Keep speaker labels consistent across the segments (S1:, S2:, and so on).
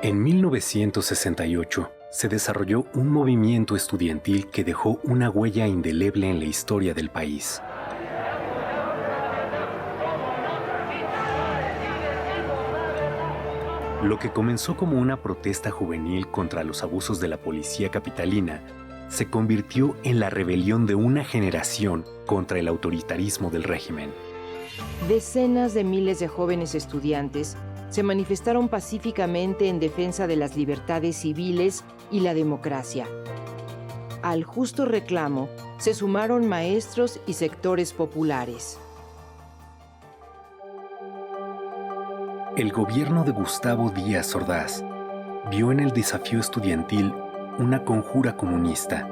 S1: En 1968 se desarrolló un movimiento estudiantil que dejó una huella indeleble en la historia del país. Lo que comenzó como una protesta juvenil contra los abusos de la policía capitalina se convirtió en la rebelión de una generación contra el autoritarismo del régimen.
S2: Decenas de miles de jóvenes estudiantes se manifestaron pacíficamente en defensa de las libertades civiles y la democracia. Al justo reclamo se sumaron maestros y sectores populares.
S1: El gobierno de Gustavo Díaz Ordaz vio en el desafío estudiantil una conjura comunista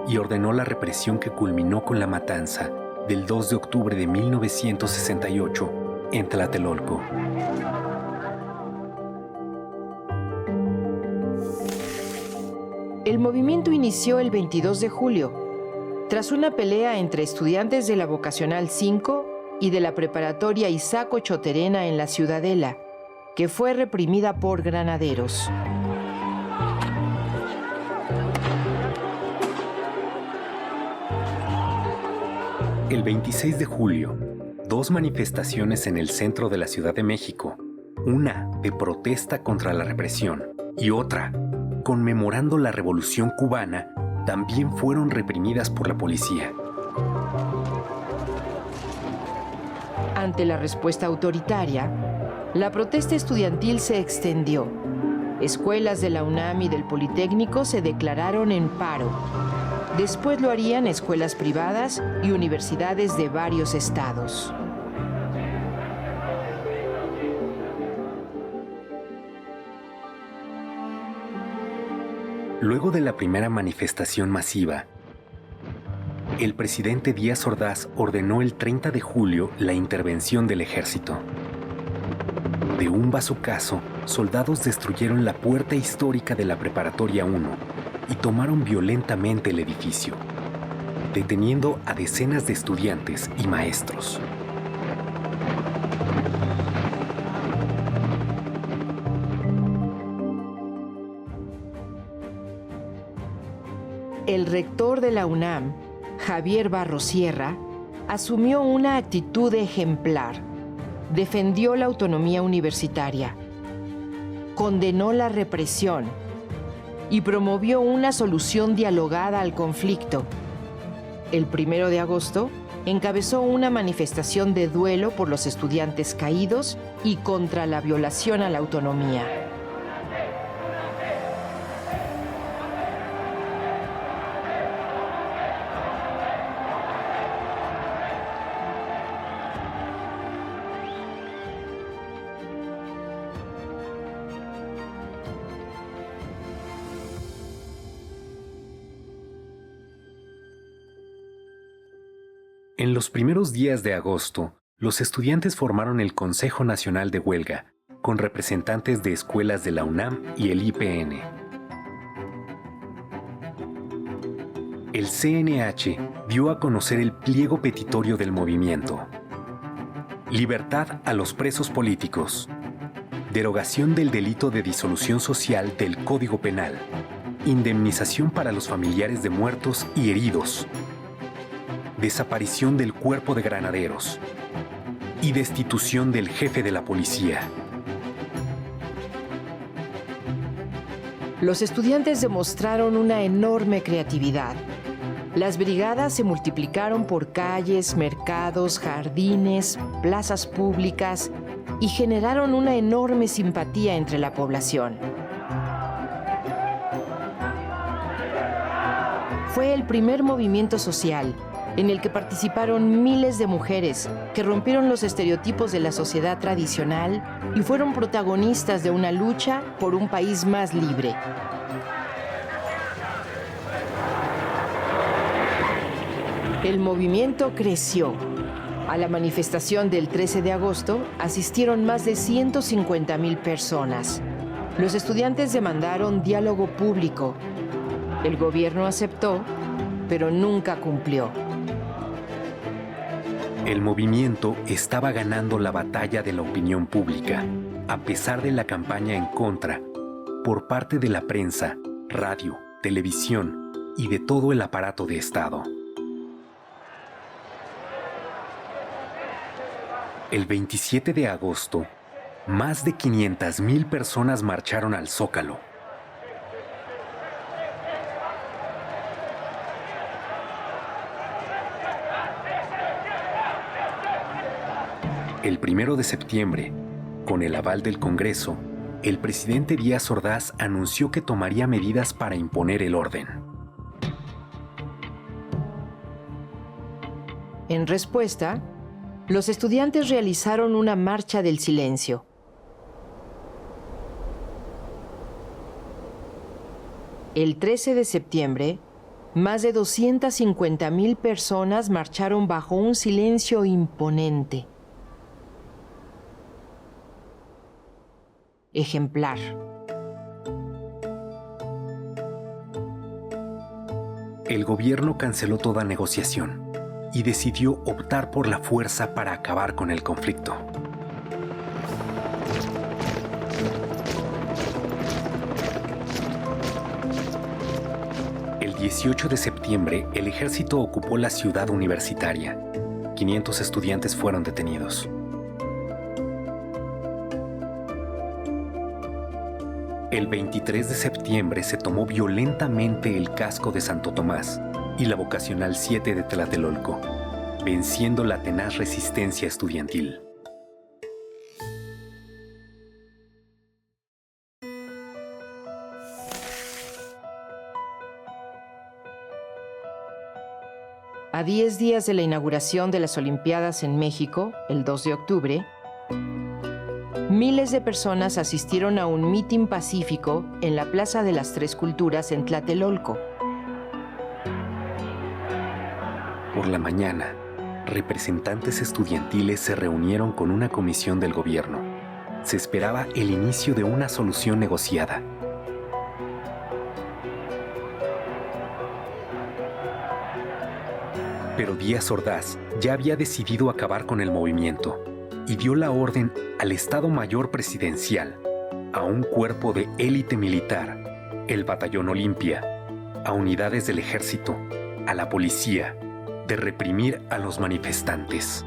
S1: y ordenó la represión que culminó con la matanza del 2 de octubre de 1968 en Tlatelolco.
S2: El movimiento inició el 22 de julio, tras una pelea entre estudiantes de la Vocacional 5 y de la Preparatoria Isaac Ochoterena en la Ciudadela, que fue reprimida por granaderos.
S1: El 26 de julio, dos manifestaciones en el centro de la Ciudad de México, una de protesta contra la represión y otra conmemorando la Revolución Cubana, también fueron reprimidas por la policía.
S2: Ante la respuesta autoritaria, la protesta estudiantil se extendió. Escuelas de la UNAM y del Politécnico se declararon en paro. Después lo harían escuelas privadas y universidades de varios estados.
S1: Luego de la primera manifestación masiva, el presidente Díaz Ordaz ordenó el 30 de julio la intervención del ejército. De un bazucazo, soldados destruyeron la puerta histórica de la Preparatoria 1 y tomaron violentamente el edificio, deteniendo a decenas de estudiantes y maestros.
S2: El rector de la UNAM, Javier Barros Sierra, asumió una actitud ejemplar. Defendió la autonomía universitaria, condenó la represión y promovió una solución dialogada al conflicto. El 1 de agosto encabezó una manifestación de duelo por los estudiantes caídos y contra la violación a la autonomía.
S1: En los primeros días de agosto, los estudiantes formaron el Consejo Nacional de Huelga, con representantes de escuelas de la UNAM y el IPN. El CNH dio a conocer el pliego petitorio del movimiento. Libertad a los presos políticos. Derogación del delito de disolución social del Código Penal. Indemnización para los familiares de muertos y heridos. Desaparición del cuerpo de granaderos y destitución del jefe de la policía.
S2: Los estudiantes demostraron una enorme creatividad. Las brigadas se multiplicaron por calles, mercados, jardines, plazas públicas y generaron una enorme simpatía entre la población. Fue el primer movimiento social en el que participaron miles de mujeres que rompieron los estereotipos de la sociedad tradicional y fueron protagonistas de una lucha por un país más libre. El movimiento creció. A la manifestación del 13 de agosto asistieron más de 150,000 personas. Los estudiantes demandaron diálogo público. El gobierno aceptó, pero nunca cumplió.
S1: El movimiento estaba ganando la batalla de la opinión pública a pesar de la campaña en contra por parte de la prensa, radio, televisión y de todo el aparato de Estado. El 27 de agosto, más de 500,000 personas marcharon al Zócalo. El 1 de septiembre, con el aval del Congreso, el presidente Díaz Ordaz anunció que tomaría medidas para imponer el orden.
S2: En respuesta, los estudiantes realizaron una marcha del silencio. El 13 de septiembre, más de 250,000 personas marcharon bajo un silencio imponente. Ejemplar.
S1: El gobierno canceló toda negociación y decidió optar por la fuerza para acabar con el conflicto. El 18 de septiembre, el ejército ocupó la ciudad universitaria. 500 estudiantes fueron detenidos. El 23 de septiembre se tomó violentamente el casco de Santo Tomás y la Vocacional 7 de Tlatelolco, venciendo la tenaz resistencia estudiantil.
S2: A 10 días de la inauguración de las Olimpiadas en México, el 2 de octubre, miles de personas asistieron a un mitin pacífico en la Plaza de las Tres Culturas en Tlatelolco.
S1: Por la mañana, representantes estudiantiles se reunieron con una comisión del gobierno. Se esperaba el inicio de una solución negociada. Pero Díaz Ordaz ya había decidido acabar con el movimiento y dio la orden al Estado Mayor Presidencial, a un cuerpo de élite militar, el Batallón Olimpia, a unidades del ejército, a la policía, de reprimir a los manifestantes.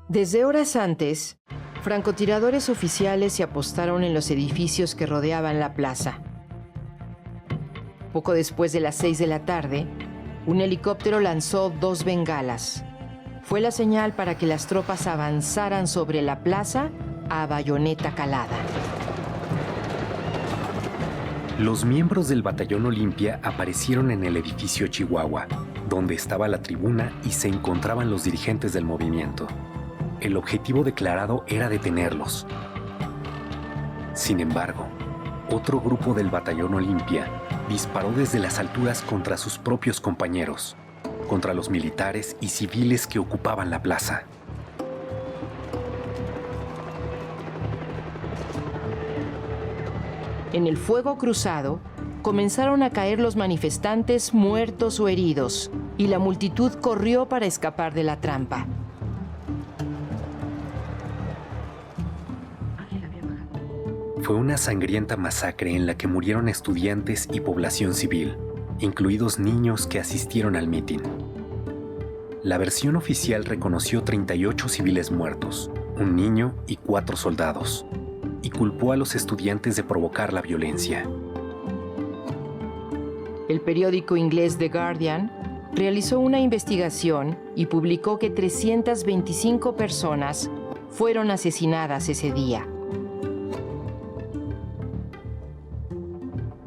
S2: Desde horas antes, francotiradores oficiales se apostaron en los edificios que rodeaban la plaza. Poco después de las 6 de la tarde, un helicóptero lanzó 2 bengalas. Fue la señal para que las tropas avanzaran sobre la plaza a bayoneta calada.
S1: Los miembros del Batallón Olimpia aparecieron en el edificio Chihuahua, donde estaba la tribuna y se encontraban los dirigentes del movimiento. El objetivo declarado era detenerlos. Sin embargo, otro grupo del Batallón Olimpia disparó desde las alturas contra sus propios compañeros, contra los militares y civiles que ocupaban la plaza.
S2: En el fuego cruzado, comenzaron a caer los manifestantes muertos o heridos, y la multitud corrió para escapar de la trampa.
S1: Fue una sangrienta masacre en la que murieron estudiantes y población civil, incluidos niños que asistieron al mitin. La versión oficial reconoció 38 civiles muertos, un niño y 4 soldados, y culpó a los estudiantes de provocar la violencia.
S2: El periódico inglés The Guardian realizó una investigación y publicó que 325 personas fueron asesinadas ese día.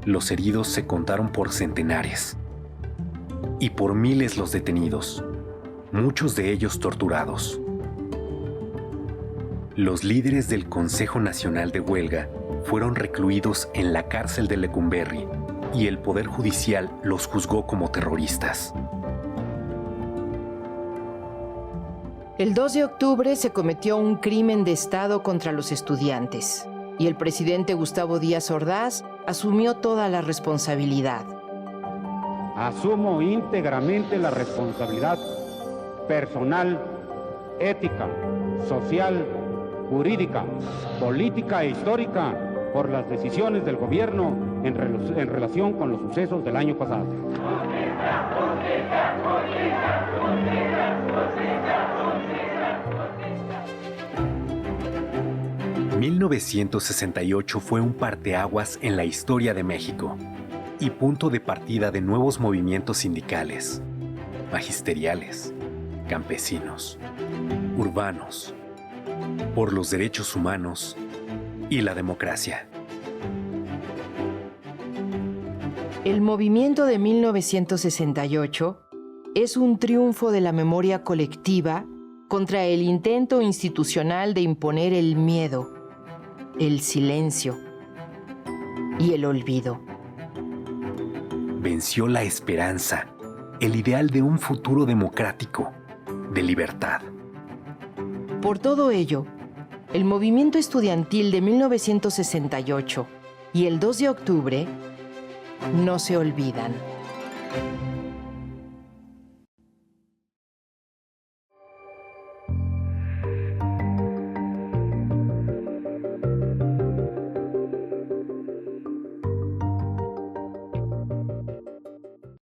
S1: Los heridos se contaron por centenares y por miles los detenidos, muchos de ellos torturados. Los líderes del Consejo Nacional de Huelga fueron recluidos en la cárcel de Lecumberri y el Poder Judicial los juzgó como terroristas.
S2: El 2 de octubre se cometió un crimen de Estado contra los estudiantes y el presidente Gustavo Díaz Ordaz asumió toda la responsabilidad.
S3: Asumo íntegramente la responsabilidad personal, ética, social, jurídica, política e histórica por las decisiones del gobierno en relación con los sucesos del año pasado.
S1: 1968 fue un parteaguas en la historia de México y punto de partida de nuevos movimientos sindicales, magisteriales, campesinos, urbanos, por los derechos humanos y la democracia.
S2: El movimiento de 1968 es un triunfo de la memoria colectiva contra el intento institucional de imponer el miedo, el silencio y el olvido.
S1: Venció la esperanza, el ideal de un futuro democrático, de libertad.
S2: Por todo ello, el movimiento estudiantil de 1968 y el 2 de octubre no se olvidan.